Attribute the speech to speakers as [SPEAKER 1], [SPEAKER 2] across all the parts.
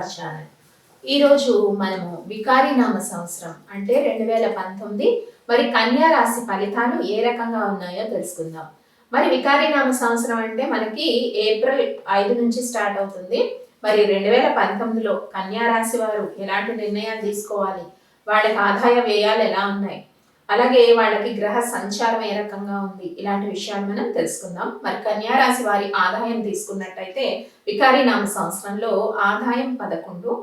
[SPEAKER 1] Our channel. ఈరోజు మనము వికారినామ సంవత్సరం అంటే 2019 మరి కన్యా రాశి ఫలితాలు ఏ రకంగా ఉన్నాయో తెలుసుకుందాం. మరి వికారినామ సంవత్సరం అంటే మనకి ఏప్రిల్ 5 నుంచి స్టార్ట్ అవుతుంది. మరి 2019లో కన్యా రాశి వారు ఎలాంటి నిర్ణయాలు తీసుకోవాలి, వాళ్ళకి ఆదాయ వ్యయాలు ఎలా ఉన్నాయి, అలాగే వాళ్ళకి గ్రహ సంచారం ఏ రకంగా ఉంది, ఇలాంటి విషయాలు మనం తెలుసుకుందాం. మరి కన్యా రాశి వారి ఆదాయం తీసుకున్నట్టయితే వికారినామ సంవత్సరంలో ఆదాయం 11,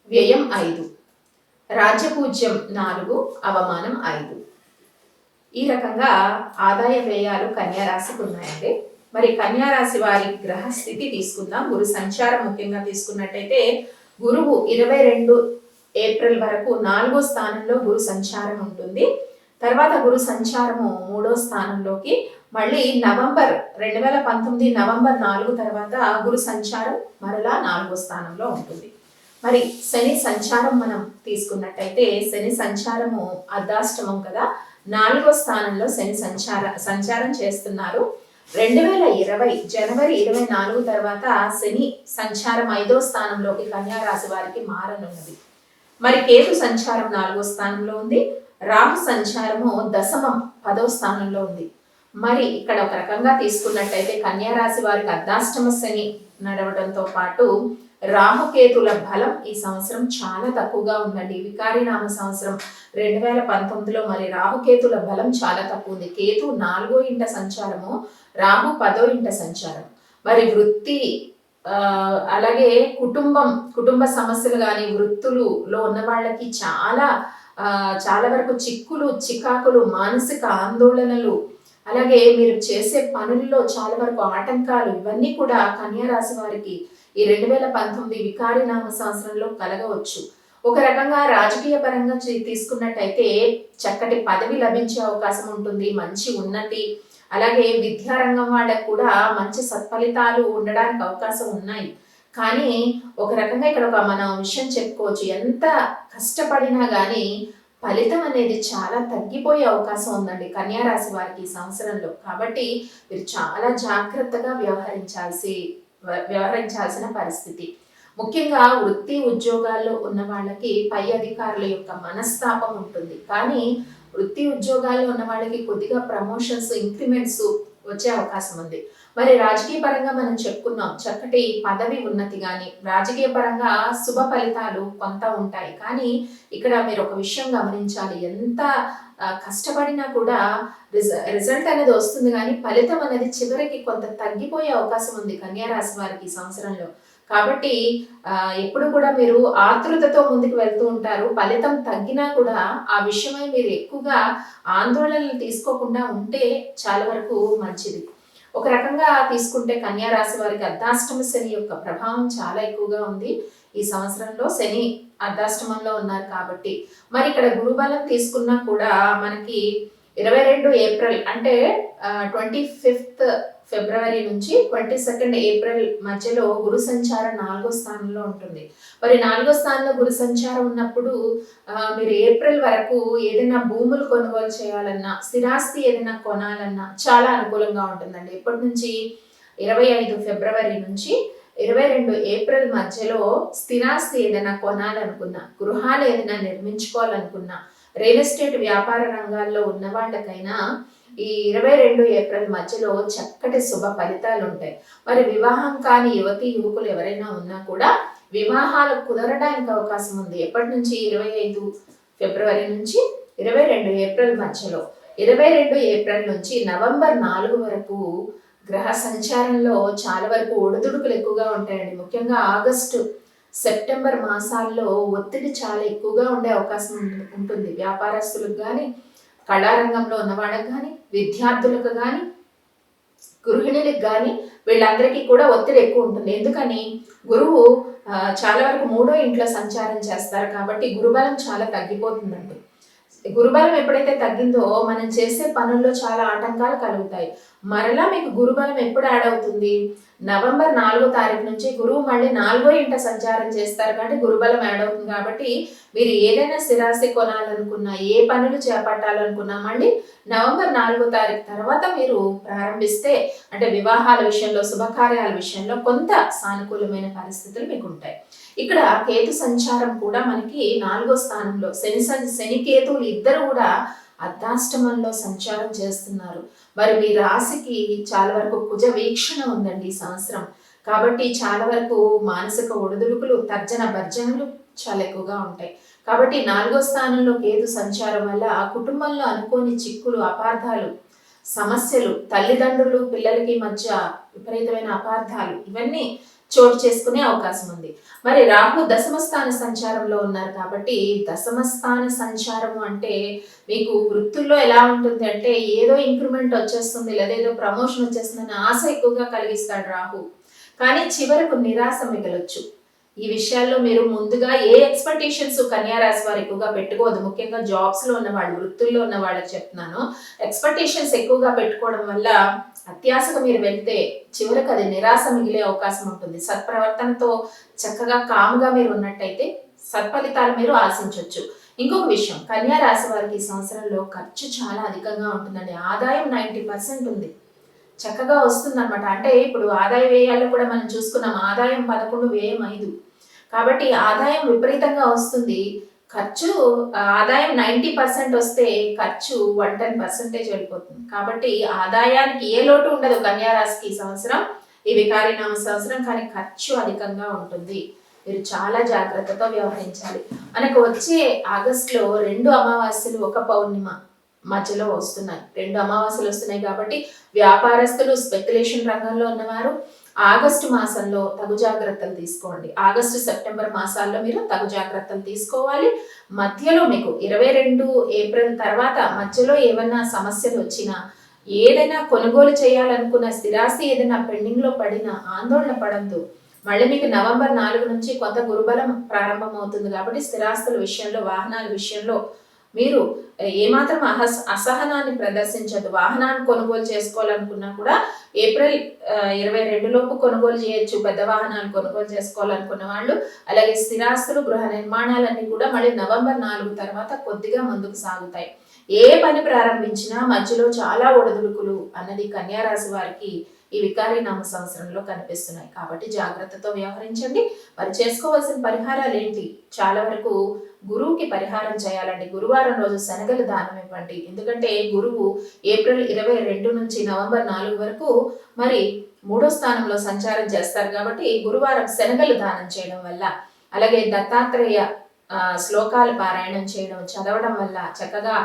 [SPEAKER 1] వ్యయం 5, రాజ్యపూజ్యం 4, అవమానం 5. ఈ రకంగా ఆదాయ వ్యయాలు కన్యా రాశికి ఉన్నాయండి. మరి కన్యా రాశి వారి గ్రహ స్థితి తీసుకుందాం. గురు సంచారం ముఖ్యంగా తీసుకున్నట్టయితే గురువు 22 ఏప్రిల్ వరకు 4వ స్థానంలో గురు సంచారం ఉంటుంది. తర్వాత గురు సంచారము 3వ స్థానంలోకి, మళ్ళీ 2019 నవంబర్ 4 తర్వాత గురు సంచారం మరలా 4వ స్థానంలో ఉంటుంది. మరి శని సంచారం మనం తీసుకున్నట్టయితే శని సంచారము అర్ధాష్టమం కదా, 4వ స్థానంలో శని సంచారం చేస్తున్నారు. 2020 జనవరి 24 తర్వాత శని సంచారం 5వ స్థానంలోకి కన్యా రాశి వారికి మారనున్నది. మరి కేతు సంచారం 4వ స్థానంలో ఉంది. రాహు సంచారము దశమం 10వ స్థానంలో ఉంది. మరి ఇక్కడ ఒక రకంగా తీసుకున్నట్టయితే కన్యా రాశి వారికి అర్ధాష్టమ శని నడవడంతో పాటు రాహుకేతుల బలం ఈ సంవత్సరం చాలా తక్కువగా ఉందండి. వికారినామ సంవత్సరం 2019లో మరి రాహుకేతుల బలం చాలా తక్కువ ఉంది. కేతు 4వ ఇంట సంచారము, రాహు 10వ ఇంట సంచారం. మరి వృత్తి అలాగే కుటుంబ సమస్యలు కానీ వృత్తులలో ఉన్న వాళ్ళకి చాలా వరకు చికాకులు, మానసిక ఆందోళనలు, అలాగే మీరు చేసే పనుల్లో చాలా వరకు ఆటంకాలు, ఇవన్నీ కూడా కన్యా రాశి వారికి ఈ 2019 వికారినామ సంవత్సరంలో కలగవచ్చు. ఒక రకంగా రాజకీయ పరంగా తీసుకున్నట్టయితే చక్కటి పదవి లభించే అవకాశం ఉంటుంది, మంచి ఉన్నతి, అలాగే విద్యారంగం వాళ్ళకు కూడా మంచి సత్ఫలితాలు ఉండడానికి అవకాశం ఉన్నాయి. కానీ ఒక రకంగా ఇక్కడ మనం విషయం చెప్పుకోవచ్చు, ఎంత కష్టపడినా కానీ ఫలితం అనేది చాలా తగ్గిపోయే అవకాశం ఉందండి కన్యా రాశి వారికి ఈ సంవత్సరంలో. కాబట్టి మీరు చాలా జాగ్రత్తగా వ్యవహరించాల్సిన పరిస్థితి. ముఖ్యంగా వృత్తి ఉద్యోగాల్లో ఉన్న వాళ్ళకి పై అధికారుల యొక్క మనస్తాపం ఉంటుంది. కానీ వృత్తి ఉద్యోగాల్లో ఉన్న వాళ్ళకి కొద్దిగా ప్రమోషన్స్, ఇంక్రిమెంట్స్ వచ్చే అవకాశం ఉంది. మరి రాజకీయ పరంగా మనం చెప్పుకున్నాం, చక్కటి పదవి ఉన్నతి కానీ రాజకీయ పరంగా శుభ ఫలితాలు కొంత ఉంటాయి. కానీ ఇక్కడ మీరు ఒక విషయం గమనించాలి, ఎంత కష్టపడినా కూడా రిజల్ట్ అనేది వస్తుంది, కానీ ఫలితం అనేది చివరికి కొంత తగ్గిపోయే అవకాశం ఉంది కన్యా రాశి వారికి ఈ సంవత్సరంలో. కాబట్టి ఎప్పుడు కూడా మీరు ఆతృతతో ముందుకు వెళ్తూ ఉంటారు. ఫలితం తగ్గినా కూడా ఆ విషయమై మీరు ఎక్కువగా ఆందోళనలు తీసుకోకుండా ఉంటే చాలా వరకు మంచిది. ఒక రకంగా తీసుకుంటే కన్యా రాశి వారికి అర్ధాష్టమ శని యొక్క ప్రభావం చాలా ఎక్కువగా ఉంది ఈ సంవత్సరంలో. శని అర్ధాష్టమంలో ఉన్నారు కాబట్టి మరి ఇక్కడ గురుబలం తీసుకున్నా కూడా మనకి 22 ఏప్రిల్ అంటే 25 ఫిబ్రవరి నుంచి 22 ఏప్రిల్ మధ్యలో గురు సంచారం 4వ స్థానంలో ఉంటుంది. మరి 4వ స్థానంలో గురు సంచారం ఉన్నప్పుడు మీరు ఏప్రిల్ వరకు ఏదైనా భూములు కొనుగోలు చేయాలన్నా, స్థిరాస్తి ఏదైనా కొనాలన్నా చాలా అనుకూలంగా ఉంటుందండి. ఇప్పటి నుంచి 25 ఫిబ్రవరి నుంచి 22 ఏప్రిల్ మధ్యలో స్థిరాస్తి ఏదైనా కొనాలనుకున్నా, గృహాలు ఏదైనా నిర్మించుకోవాలనుకున్నా, రియల్ ఎస్టేట్ వ్యాపార రంగాల్లో ఉన్న వాళ్ళకైనా ఈ 22 ఏప్రిల్ మధ్యలో చక్కటి శుభ ఫలితాలు ఉంటాయి. మరి వివాహం కాని యువకులు ఎవరైనా ఉన్నా కూడా వివాహాలు కుదరడానికి అవకాశం ఉంది. ఎప్పటి నుంచి 25 ఫిబ్రవరి నుంచి 22 ఏప్రిల్ మధ్యలో. 22 ఏప్రిల్ నుంచి నవంబర్ 4 వరకు గ్రహ సంచారంలో చాలా వరకు ఒడిదుడుకులు ఎక్కువగా ఉంటాయండి. ముఖ్యంగా ఆగస్టు, సెప్టెంబర్ మాసాల్లో ఒత్తిడి చాలా ఎక్కువగా ఉండే అవకాశం ఉంటుంది. వ్యాపారస్తులకు కానీ, కళారంగంలో ఉన్న వాళ్ళకి కానీ, విద్యార్థులకు కానీ, గృహిణులకు కానీ వీళ్ళందరికీ కూడా ఒత్తిడి ఎక్కువ ఉంటుంది. ఎందుకని గురువు చాలా వరకు 3వ ఇంట్లో సంచారం చేస్తారు కాబట్టి గురుబలం చాలా తగ్గిపోతుందండి. గురుబలం ఎప్పుడైతే తగ్గిందో మనం చేసే పనుల్లో చాలా ఆటంకాలు కలుగుతాయి. మరలా మీకు గురుబలం ఎప్పుడు యాడ్ అవుతుంది? నవంబర్ 4వ తారీఖు నుంచి గురువు మళ్ళీ 4వ ఇంట సంచారం చేస్తారు కాబట్టి గురుబలం యాడ్ అవుతుంది. కాబట్టి మీరు ఏదైనా స్థిరాస్తి కొనాలనుకున్నా, ఏ పనులు చేపట్టాలనుకున్నా మళ్ళీ నవంబర్ 4వ తారీఖు తర్వాత మీరు ప్రారంభిస్తే అంటే వివాహాల విషయంలో, శుభకార్యాల విషయంలో కొంత సానుకూలమైన పరిస్థితులు మీకు ఉంటాయి. ఇక్కడ కేతు సంచారం కూడా మనకి 4వ స్థానంలో శని కేతువులు ఇద్దరు కూడా అర్ధాష్టమంలో సంచారం చేస్తున్నారు. మరి మీ రాశికి చాలా వరకు కుజ వీక్షణ ఉందండి ఈ సంవత్సరం. కాబట్టి చాలా వరకు మానసిక ఒడిదుడుకులు, తర్జన భర్జనలు చాలా ఎక్కువగా ఉంటాయి. కాబట్టి 4వ స్థానంలో కేతు సంచారం వల్ల కుటుంబంలో అనుకోని చిక్కులు, అపార్థాలు, సమస్యలు, తల్లిదండ్రులు పిల్లలకి మధ్య విపరీతమైన అపార్థాలు ఇవన్నీ చోటు చేసుకునే అవకాశం ఉంది. మరి రాహు దశమ స్థాన సంచారంలో ఉన్నారు కాబట్టి దశమ స్థాన సంచారము అంటే మీకు వృత్తుల్లో ఎలా ఉంటుంది అంటే ఏదో ఇంక్రిమెంట్ వచ్చేస్తుంది లేదా ఏదో ప్రమోషన్ వచ్చేస్తుంది అని ఆశ ఎక్కువగా కలిగిస్తాడు రాహు. కానీ చివరకు నిరాశ మిగలొచ్చు. ఈ విషయాల్లో మీరు ముందుగా ఏ ఎక్స్పెక్టేషన్స్ కన్యా రాశి వారు ఎక్కువగా పెట్టుకోవద్దు. ముఖ్యంగా జాబ్స్ లో ఉన్న వాళ్ళు, వృత్తుల్లో ఉన్న వాళ్ళకి చెప్తున్నాను. ఎక్స్పెక్టేషన్స్ ఎక్కువగా పెట్టుకోవడం వల్ల అత్యాశకు మీరు వెళ్తే చివరికి అది నిరాశ మిగిలే అవకాశం ఉంటుంది. సత్ప్రవర్తనతో చక్కగా కాముగా మీరు ఉన్నట్టయితే సత్ఫలితాలు మీరు ఆశించవచ్చు. ఇంకొక విషయం, కన్యా రాశి వారికి ఈ సంవత్సరంలో ఖర్చు చాలా అధికంగా ఉంటుందండి. ఆదాయం 90% ఉంది, చక్కగా వస్తుంది అనమాట. అంటే ఇప్పుడు ఆదాయ వ్యయాల్లో కూడా మనం చూసుకున్నాం, ఆదాయం 11, వ్యయం 5. కాబట్టి ఆదాయం విపరీతంగా వస్తుంది. ఖర్చు ఆదాయం 90% వస్తే ఖర్చు 110% వెళ్ళిపోతుంది. కాబట్టి ఆదాయానికి ఏ లోటు ఉండదు కన్యా రాశికి ఈ సంవత్సరం, ఈ వికారీనామ సంవత్సరం. కానీ ఖర్చు అధికంగా ఉంటుంది. మీరు చాలా జాగ్రత్తతో వ్యవహరించాలి. మనకు వచ్చే ఆగస్టులో 2 అమావాస్యలు, 1 పౌర్ణిమ మధ్యలో వస్తున్నాయి. 2 అమావాస్యలు వస్తున్నాయి కాబట్టి వ్యాపారస్తులు, స్పెక్యులేషన్ రంగంలో ఉన్నవారు ఆగస్టు మాసంలో తగు జాగ్రత్తలు తీసుకోండి. ఆగస్టు, సెప్టెంబర్ మాసాల్లో మీరు తగు జాగ్రత్తలు తీసుకోవాలి. మధ్యలో మీకు 22 ఏప్రిల్ తర్వాత మధ్యలో ఏమైనా సమస్యలు వచ్చినా, ఏదైనా కొనుగోలు చేయాలనుకున్న స్థిరాస్తి ఏదైనా పెండింగ్ లో పడినా ఆందోళన పడద్దు. మళ్ళీ మీకు నవంబర్ 4 నుంచి కొంత గురుబలం ప్రారంభం అవుతుంది కాబట్టి స్థిరాస్తుల విషయంలో, వాహనాల విషయంలో మీరు ఏమాత్రం అసహనాన్ని ప్రదర్శించద్దు. వాహనాన్ని కొనుగోలు చేసుకోవాలనుకున్నా కూడా ఏప్రిల్ 22 లోపు కొనుగోలు చేయొచ్చు. పెద్ద వాహనాలు కొనుగోలు చేసుకోవాలనుకున్న వాళ్ళు, అలాగే స్థిరాస్తులు, గృహ నిర్మాణాలన్నీ కూడా మళ్ళీ నవంబర్ 4 తర్వాత కొద్దిగా ముందుకు సాగుతాయి. ఏ పని ప్రారంభించినా మధ్యలో చాలా ఒడిదుడుకులు అన్నది కన్యా రాశి వారికి ఈ వికారీనామ సంవత్సరంలో కనిపిస్తున్నాయి. కాబట్టి జాగ్రత్తతో వ్యవహరించండి. మరి చేసుకోవాల్సిన పరిహారాలు ఏంటి? చాలా వరకు గురువుకి పరిహారం చేయాలండి. గురువారం రోజు శనగలు దానం ఇవ్వండి. ఎందుకంటే గురువు ఏప్రిల్ 22 నుంచి నవంబర్ 4 వరకు మరి 3వ స్థానంలో సంచారం చేస్తారు కాబట్టి గురువారం శనగలు దానం చేయడం వల్ల, అలాగే దత్తాత్రేయ శ్లోకాలు పారాయణం చేయడం, చదవడం వల్ల చక్కగా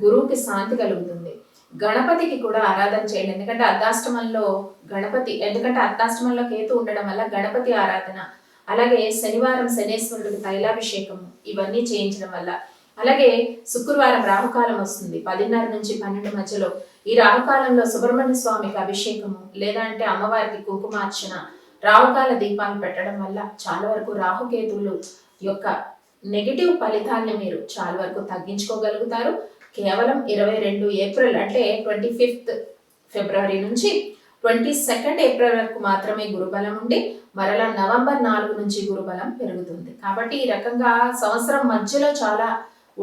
[SPEAKER 1] గురువుకి శాంతి కలుగుతుంది. గణపతికి కూడా ఆరాధన చేయండి. ఎందుకంటే అర్ధాష్టమంలో కేతు ఉండడం వల్ల గణపతి ఆరాధన, అలాగే శనివారం శనేశ్వరుడికి తైలాభిషేకం ఇవన్నీ చేయించడం వల్ల, అలాగే శుక్రవారం రాహుకాలం వస్తుంది 10:30 నుంచి 12 మధ్యలో. ఈ రాహుకాలంలో సుబ్రహ్మణ్య స్వామికి అభిషేకము లేదా అంటే అమ్మవారికి కుంకుమార్చన, రాహుకాల దీపాలు పెట్టడం వల్ల చాలా వరకు రాహుకేతువులు యొక్క నెగిటివ్ ఫలితాన్ని మీరు చాలా వరకు తగ్గించుకోగలుగుతారు. కేవలం 22 ఏప్రిల్ అంటే 25th ఫిబ్రవరి నుంచి 22nd ఏప్రిల్ వరకు మాత్రమే గురుబలం ఉండి మరలా నవంబర్ 4 నుంచి గురుబలం పెరుగుతుంది. కాబట్టి ఈ రకంగా సంవత్సరం మధ్యలో చాలా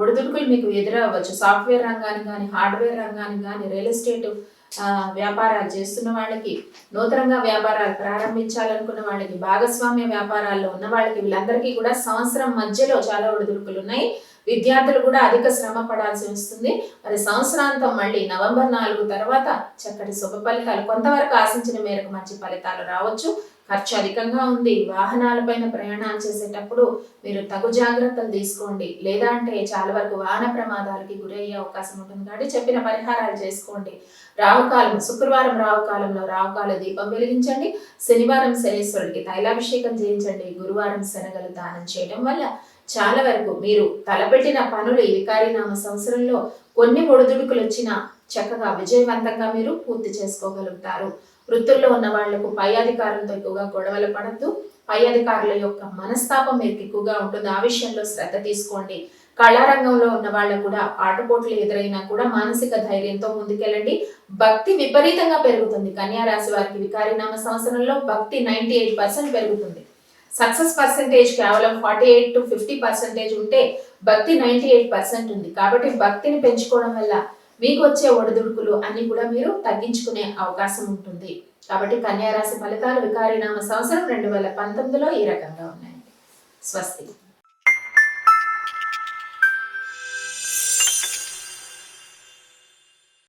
[SPEAKER 1] ఒడిదుడుకులు మీకు ఎదురవ్వచ్చు. సాఫ్ట్వేర్ రంగానికి కానీ, హార్డ్వేర్ రంగానికి కానీ, రియల్ ఎస్టేట్ వ్యాపారాలు చేస్తున్న వాళ్ళకి, నూతనంగా వ్యాపారాలు ప్రారంభించాలనుకున్న వాళ్ళకి, భాగస్వామ్య వ్యాపారాల్లో ఉన్న వాళ్ళకి, వీళ్ళందరికీ కూడా సంవత్సరం మధ్యలో చాలా ఒడిదుడుకులు ఉన్నాయి. విద్యార్థులు కూడా అధిక శ్రమ పడాల్సి వస్తుంది. మరి సంవత్సరాంతం మళ్ళీ నవంబర్ 4 తర్వాత చక్కటి శుభ ఫలితాలు, కొంతవరకు ఆశించిన మేరకు మంచి ఫలితాలు రావచ్చు. ఖర్చు అధికంగా ఉంది. వాహనాలపైన ప్రయాణాలు చేసేటప్పుడు మీరు తగు జాగ్రత్తలు తీసుకోండి. లేదా అంటే చాలా వరకు వాహన ప్రమాదాలకి గురయ్యే అవకాశం ఉంటుంది కాబట్టి చెప్పిన పరిహారాలు చేసుకోండి. రాహుకాలం, శుక్రవారం రాహుకాలంలో రాహుకాల దీపం వెలిగించండి. శనివారం శనేశ్వరుడికి తైలాభిషేకం చేయించండి. గురువారం శనగలు దానం చేయడం వల్ల చాలా వరకు మీరు తలపెట్టిన పనులు ఈ వికారీనామ సంవత్సరంలో కొన్ని ఒడిదుడుకులు వచ్చినా చక్కగా విజయవంతంగా మీరు పూర్తి చేసుకోగలుగుతారు. వృత్తుల్లో ఉన్న వాళ్లకు పై అధికారులతో ఎక్కువగా గొడవలు పడద్దు. పై అధికారుల యొక్క మనస్తాపం మీకు ఎక్కువగా ఉంటుంది. ఆ విషయంలో శ్రద్ధ తీసుకోండి. కళారంగంలో ఉన్న వాళ్ళకు కూడా ఆటుపోట్లు ఎదురైనా కూడా మానసిక ధైర్యంతో ముందుకెళ్ళండి. భక్తి విపరీతంగా పెరుగుతుంది. కన్యా రాశి వారికి వికారీనామ సంవత్సరంలో భక్తి 98% పెరుగుతుంది. సక్సెస్ పర్సెంటేజ్ కేవలం 48 to 50% ఉంటే భక్తి 98% ఉంది. కాబట్టి భక్తిని పెంచుకోవడం వల్ల మీకు వచ్చే ఒడిదుడుకులు అన్ని కూడా మీరు తగ్గించుకునే అవకాశం ఉంటుంది. కాబట్టి కన్యా రాశి ఫలితాలు వికారీనామ సంవత్సరం 2019లో ఈ రకంగా ఉన్నాయండి. స్వస్తి.